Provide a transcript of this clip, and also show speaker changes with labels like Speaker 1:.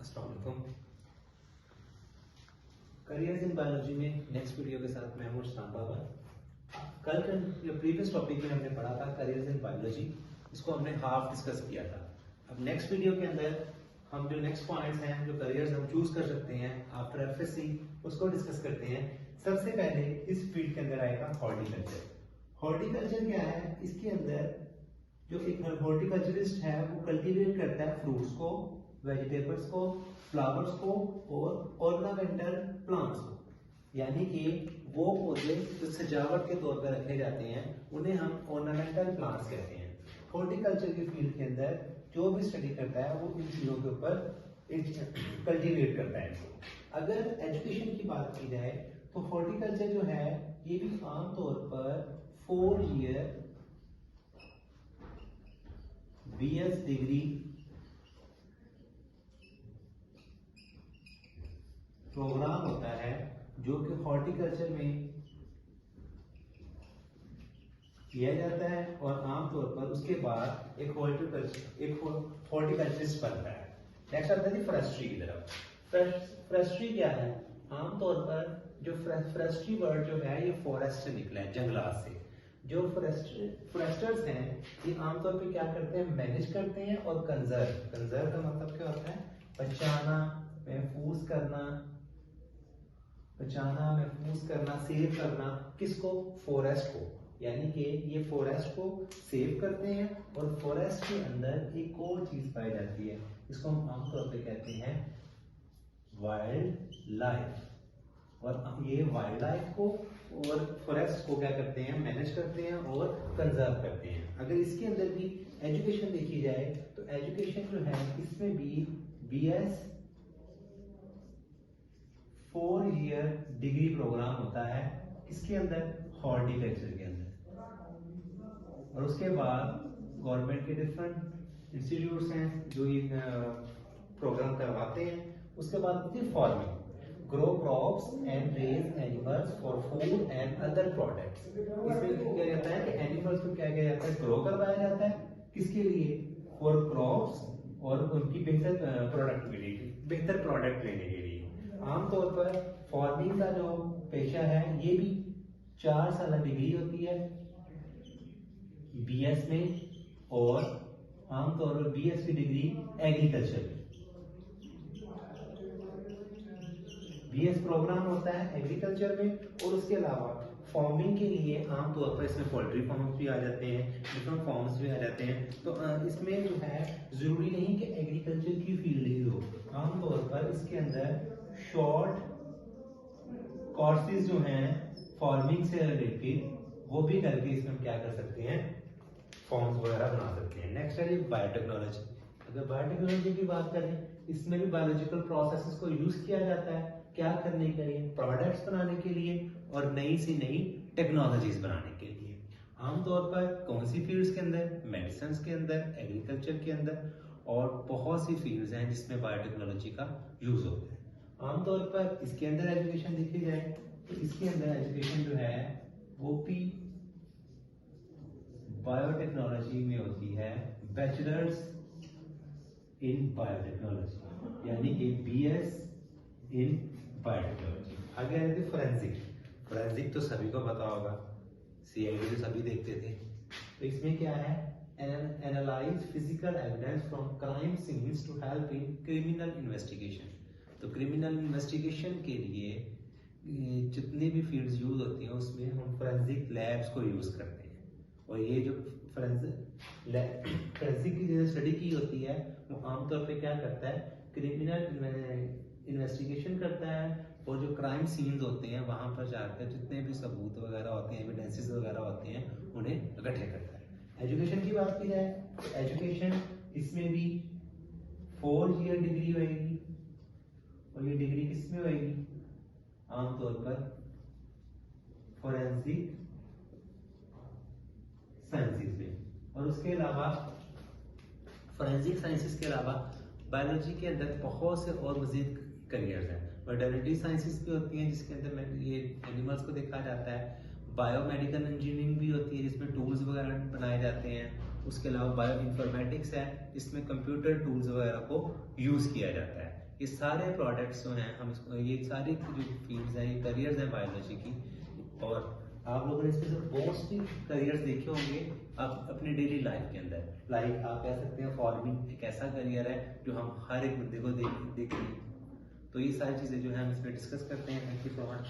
Speaker 1: अस्सलाम वालेकुम। Careers in biology में नेक्स्ट वीडियो के साथ मैं हूं इस्लाम बाबा। कल का जो प्रीवियस टॉपिक में हमने पढ़ा था करियर्स इन बायोलॉजी, इसको हमने हाफ डिस्कस किया था। अब नेक्स्ट वीडियो के अंदर हम जो नेक्स्ट पॉइंट्स हैं, जो करियर्स हम चूज कर सकते हैं आफ्टर एफएससी, उसको डिस्कस करते हैं। सबसे पहले इस फील्ड के अंदर आएगा हॉर्टिकल्चर। हॉर्टिकल्चर क्या है? इसके अंदर जो एक हॉर्टिकल्चरिस्ट है वो कल्टीवेट करता है फ्रूट्स को, वेजिटेबल्स को, फ्लावर्स को और ऑर्नामेंटल प्लांट्स को। यानी कि वो पौधे जो सजावट के तौर पर रखे जाते हैं उन्हें हम ऑर्नामेंटल प्लांट्स कहते हैं। हॉर्टिकल्चर की फील्ड के अंदर जो भी स्टडी करता है वो इन चीजों के ऊपर कल्टीवेट करता है। अगर एजुकेशन की बात की जाए तो हॉर्टिकल्चर जो है ये भी आमतौर पर 4 ईयर BS डिग्री प्रोग्राम होता है जो कि हॉर्टिकल्चर में किया जाता है और आमतौर पर उसके बाद एक हॉर्टिकल्चरिस्ट बनता है। नेक्स्ट आता है फॉरेस्ट्री की तरफ। फॉरेस्ट्री क्या है? आमतौर पर जो फॉरेस्ट्री वर्ड जो है ये फॉरेस्ट से निकला है, जंगलात से। जो फॉरेस्टर्स हैं ये आमतौर पे क्या करते हैं? मैनेज करते हैं और कंजर्व का मतलब क्या होता है? बचाना, महफूज करना, सेव करना। किसको? फॉरेस्ट को। यानी कि ये फॉरेस्ट को सेव करते हैं और फॉरेस्ट के अंदर एक और चीज पाई जाती है, इसको हम आमतौर पे कहते हैं वाइल्ड लाइफ। और ये वाइल्ड लाइफ को और फॉरेस्ट को क्या करते हैं? मैनेज करते हैं और कंजर्व करते हैं। अगर इसके अंदर भी एजुकेशन देखी जाए तो एजुकेशन जो है इसमें भी BS 4 ईयर डिग्री प्रोग्राम होता है। इसके अंदर हॉर्टिकल्चर के अंदर। और उसके बाद गवर्नमेंट के डिफरेंट इंस्टीट्यूट्स हैं जो ये प्रोग्राम करवाते हैं। उसके बाद होती है farming, grow crops and raise animals for food and other products. इसमें क्या जाता है कि एनिमल्स को क्या किया जाता है? ग्रो करवाया जाता है। किसके लिए? फॉर क्रॉप्स और उनकी बेहतर प्रोडक्टिविटी, बेहतर प्रोडक्ट लेने के लिए। आमतौर पर फार्मिंग का जो पेशा है ये भी 4 साल डिग्री होती है BS में, और आमतौर पर BS की डिग्री एग्रीकल्चर में। BS प्रोग्राम होता है एग्रीकल्चर में। और उसके अलावा फार्मिंग के लिए आमतौर पर इसमें पोल्ट्री फार्म्स भी आ जाते हैं, डिफरेंट फार्म्स भी आ जाते हैं। तो इसमें जो है जरूरी नहीं कि एग्रीकल्चर की फील्ड ही हो। आमतौर पर इसके अंदर शॉर्ट कोर्सेज जो हैं फार्मिंग से रिलेटेड वो भी करके इसमें हम क्या कर सकते हैं? फॉर्म्स वगैरह बना सकते हैं। नेक्स्ट है बायोटेक्नोलॉजी। अगर बायोटेक्नोलॉजी की बात करें, इसमें भी बायोलॉजिकल प्रोसेसेस को यूज किया जाता है। क्या करने के लिए? प्रोडक्ट्स बनाने के लिए और नई से नई टेक्नोलॉजीज बनाने के लिए। आमतौर पर कौन सी फील्ड्स के अंदर? मेडिसिन के अंदर, एग्रीकल्चर के अंदर, और बहुत सी फील्ड्स हैं जिसमें बायोटेक्नोलॉजी का यूज होता है। आमतौर पर इसके अंदर एजुकेशन देखी जाए तो इसके अंदर एजुकेशन जो है वो भी बायोटेक्नोलॉजी में होती है, बैचलर्स इन बायोटेक्नोलॉजी, यानी कि BS इन बायोटेक्नोलॉजी। आगे आते थे फोरेंसिक तो सभी को पता होगा, CID तो सभी देखते थे। तो इसमें क्या है? Analyse physical evidence from crime scenes to help in criminal investigation. तो क्रिमिनल इन्वेस्टिगेशन के लिए जितनी भी फील्ड्स यूज होती हैं उसमें हम फोरेंसिक लैब्स को यूज करते हैं। और ये जो फोरेंसिक की जो स्टडी की होती है वो आमतौर पे क्या करता है? क्रिमिनल इन्वेस्टिगेशन करता है और जो क्राइम सीन्स होते हैं वहां पर जाकर जितने भी सबूत वगैरह होते हैं, एविडेंसेस वगैरह होते हैं, उन्हें इकट्ठे करता है। एजुकेशन की बात की जाए तो एजुकेशन इसमें भी 4 ईयर डिग्री होगी। और ये डिग्री किसमें होगी? आमतौर पर फोरेंसिक साइंसेस में। और उसके अलावा फोरेंसिक साइंसेस के अलावा बायोलॉजी के अंदर बहुत से और मजीद करियर्स हैं। वेटरनरी साइंसेस भी होती हैं जिसके अंदर ये एनिमल्स को देखा जाता है। बायोमेडिकल इंजीनियरिंग भी होती है जिसमें टूल्स वगैरह बनाए जाते हैं। उसके अलावा बायो इन्फॉर्मेटिक्स है जिसमें कंप्यूटर टूल्स वगैरह को यूज किया जाता है। ये सारे प्रोडक्ट्स जो हैं हम इसको, ये सारी जो फील्ड्स हैं, ये करियर्स हैं बायोलॉजी की। और आप लोगों ने इसके जो मोस्टली करियर्स देखे होंगे आप अपनी डेली लाइफ के अंदर, लाइक आप कह सकते हैं फार्मिंग एक ऐसा करियर है जो हम हर एक बंदे को देख रहे हैं। तो ये सारी चीज़ें जो है हम इसमें डिस्कस करते हैं। Thank you so much.